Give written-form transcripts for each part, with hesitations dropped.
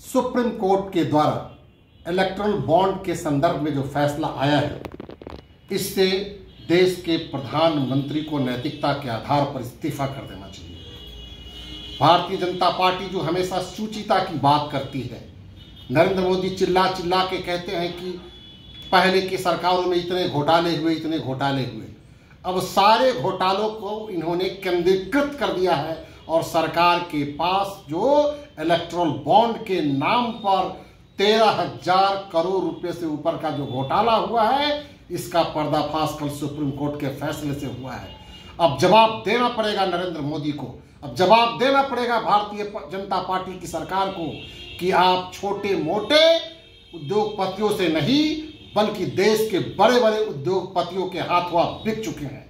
Supreme court के द्वारा erectile bond के संदर्भ में जो फैसला आया है, इससे देश के प्रधानमंत्री को नैतिकता के आधार पर इस्तीफा कर देना चाहिए। भारतीय जनता पार्टी जो हमेशा शुचिता की बात करती है, नरेंद्र मोदी चिल्ला चिल्ला के कहते हैं कि पहले की सरकारों में इतने घोटाले हुए, अब सारे घोटालों को इन्होंने केंद्रीकृत कर दिया है और सरकार के पास जो इलेक्ट्रल बॉन्ड के नाम पर 13,000 करोड़ रुपए से ऊपर का जो घोटाला हुआ है, इसका पर्दाफाश कल सुप्रीम कोर्ट के फैसले से हुआ है। अब जवाब देना पड़ेगा नरेंद्र मोदी को, अब जवाब देना पड़ेगा भारतीय जनता पार्टी की सरकार को कि आप छोटे मोटे उद्योगपतियों से नहीं बल्कि देश के बड़े बड़े उद्योगपतियों के हाथों आप बिक चुके हैं।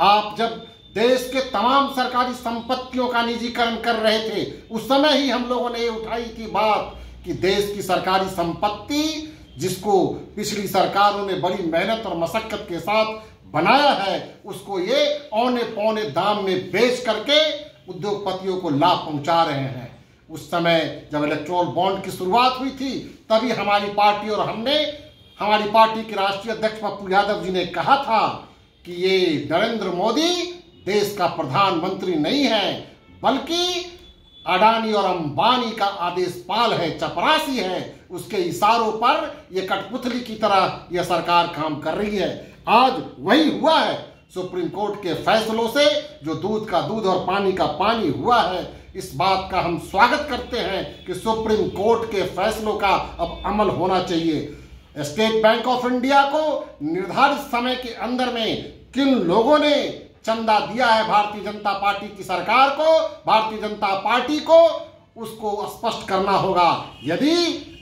आप जब देश के तमाम सरकारी संपत्तियों का निजीकरण कर रहे थे, उस समय ही हम लोगों ने ये उठाई थी बात कि देश की सरकारी संपत्ति जिसको पिछली सरकारों ने बड़ी मेहनत और मशक्कत के साथ बनाया है, उसको ये औने पौने दाम में बेच करके उद्योगपतियों को लाभ पहुंचा रहे हैं। उस समय जब इलेक्ट्रल बॉन्ड की शुरुआत हुई थी, तभी हमारी पार्टी और हमारी पार्टी के राष्ट्रीय अध्यक्ष पप्पू यादव जी ने कहा था कि ये नरेंद्र मोदी देश का प्रधानमंत्री नहीं है, बल्कि अडानी और अंबानी का आदेशपाल है, चपरासी है। उसके इशारों पर यह कठपुतली की तरह यह सरकार काम कर रही है। आज वही हुआ है। सुप्रीम कोर्ट के फैसलों से जो दूध का दूध और पानी का पानी हुआ है, इस बात का हम स्वागत करते हैं कि सुप्रीम कोर्ट के फैसलों का अब अमल होना चाहिए। स्टेट बैंक ऑफ इंडिया को निर्धारित समय के अंदर में किन लोगों ने चंदा दिया है भारतीय जनता पार्टी की सरकार को, भारतीय जनता पार्टी को, उसको स्पष्ट करना होगा। यदि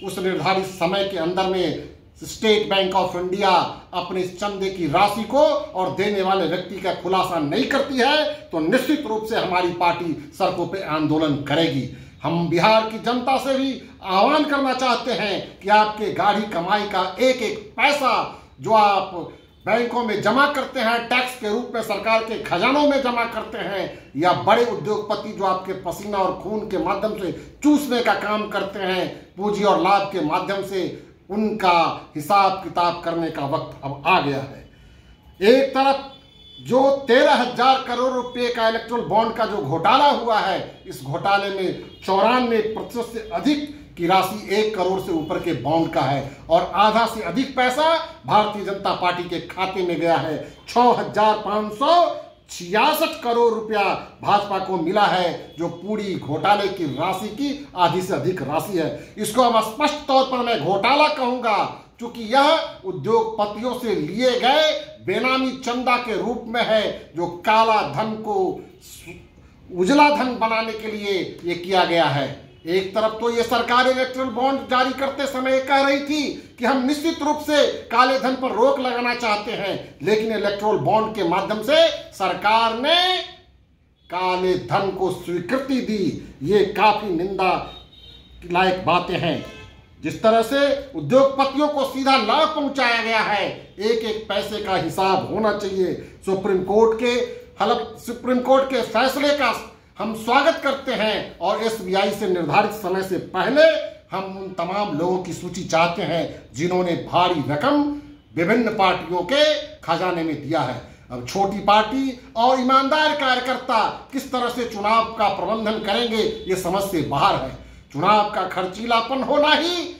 उस निर्धारित समय के अंदर में स्टेट बैंक ऑफ इंडिया अपने चंदे की राशि को और देने वाले व्यक्ति का खुलासा नहीं करती है, तो निश्चित रूप से हमारी पार्टी सड़कों पे आंदोलन करेगी। हम बिहार की जनता से भी आह्वान करना चाहते हैं कि आपके गाढ़ी कमाई का एक एक पैसा जो आप बैंकों में जमा करते हैं, टैक्स के रूप में सरकार के खजानों में जमा करते हैं, या बड़े उद्योगपति जो आपके पसीना और खून के माध्यम से चूसने का काम करते हैं पूंजी और लाभ के माध्यम से, उनका हिसाब किताब करने का वक्त अब आ गया है। एक तरफ जो 13,000 करोड़ रुपए का इलेक्ट्रल बॉन्ड का जो घोटाला हुआ है, इस घोटाले में 94% से अधिक की राशि 1 करोड़ से ऊपर के बॉन्ड का है और आधा से अधिक पैसा भारतीय जनता पार्टी के खाते में गया है। 6,566 करोड़ रुपया भाजपा को मिला है, जो पूरी घोटाले की राशि की आधी से अधिक राशि है। इसको अब स्पष्ट तौर पर मैं घोटाला कहूंगा, क्योंकि यह उद्योगपतियों से लिए गए बेनामी चंदा के रूप में है, जो काला धन को उजला धन बनाने के लिए ये किया गया है। एक तरफ तो ये सरकार इलेक्ट्रल बॉन्ड जारी करते समय कह रही थी कि हम निश्चित रूप से काले धन पर रोक लगाना चाहते हैं, लेकिन इलेक्ट्रल बॉन्ड के माध्यम से सरकार ने काले धन को स्वीकृति दी। ये काफी निंदा लायक बातें हैं। जिस तरह से उद्योगपतियों को सीधा लाभ पहुंचाया गया है, एक एक पैसे का हिसाब होना चाहिए। सुप्रीम कोर्ट के फैसले का हम स्वागत करते हैं और एसबीआई से निर्धारित समय से पहले हम उन तमाम लोगों की सूची चाहते हैं जिन्होंने भारी रकम विभिन्न पार्टियों के खजाने में दिया है। अब छोटी पार्टी और ईमानदार कार्यकर्ता किस तरह से चुनाव का प्रबंधन करेंगे, ये समझ से बाहर है। चुनाव का खर्चीलापन होना ही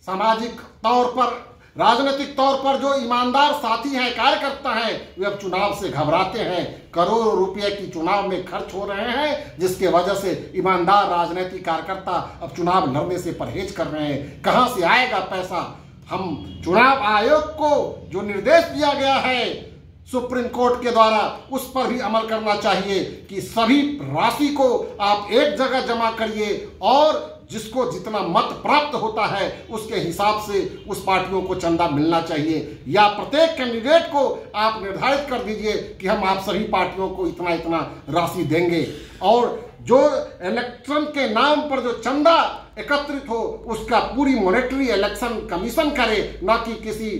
सामाजिक तौर पर, राजनीतिक तौर पर जो ईमानदार साथी हैं, कार्यकर्ता हैं, वे अब चुनाव से घबराते हैं। करोड़ों रुपए की चुनाव में खर्च हो रहे हैं, जिसके वजह से ईमानदार राजनीतिक कार्यकर्ता अब चुनाव लड़ने से परहेज कर रहे हैं। कहां से आएगा पैसा? हम चुनाव आयोग को जो निर्देश दिया गया है सुप्रीम कोर्ट के द्वारा, उस पर भी अमल करना चाहिए कि सभी राशि को आप एक जगह जमा करिए और जिसको जितना मत प्राप्त होता है उसके हिसाब से उस पार्टियों को चंदा मिलना चाहिए, या प्रत्येक कैंडिडेट को आप निर्धारित कर दीजिए कि हम आप सभी पार्टियों को इतना इतना राशि देंगे, और जो इलेक्शन के नाम पर जो चंदा एकत्रित हो उसका पूरी मॉनेटरी इलेक्शन कमीशन करे, ना कि किसी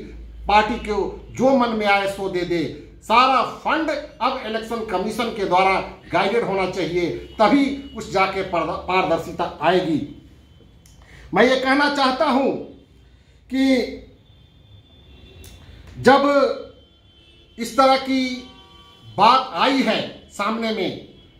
पार्टी को जो मन में आए सो दे दे। सारा फंड अब इलेक्शन कमीशन के द्वारा गाइडेड होना चाहिए, तभी उस जाके पारदर्शिता आएगी। मैं ये कहना चाहता हूं कि जब इस तरह की बात आई है सामने में,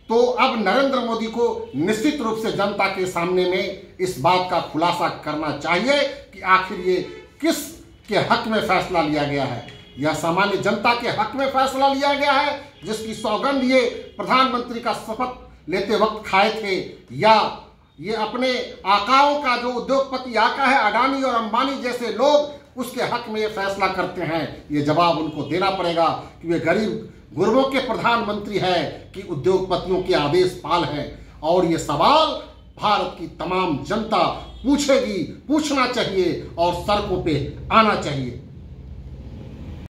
तो अब नरेंद्र मोदी को निश्चित रूप से जनता के सामने में इस बात का खुलासा करना चाहिए कि आखिर ये किस के हक में फैसला लिया गया है। यह सामान्य जनता के हक में फैसला लिया गया है जिसकी सौगंध ये प्रधानमंत्री का शपथ लेते वक्त खाए थे, या ये अपने आकाओं का जो उद्योगपति आका है अडानी और अंबानी जैसे लोग उसके हक में ये फैसला करते हैं। ये जवाब उनको देना पड़ेगा कि वे गरीब गुरबों के प्रधानमंत्री है कि उद्योगपतियों के आदेश पाल है। और ये सवाल भारत की तमाम जनता पूछेगी, पूछना चाहिए और सड़कों पे आना चाहिए।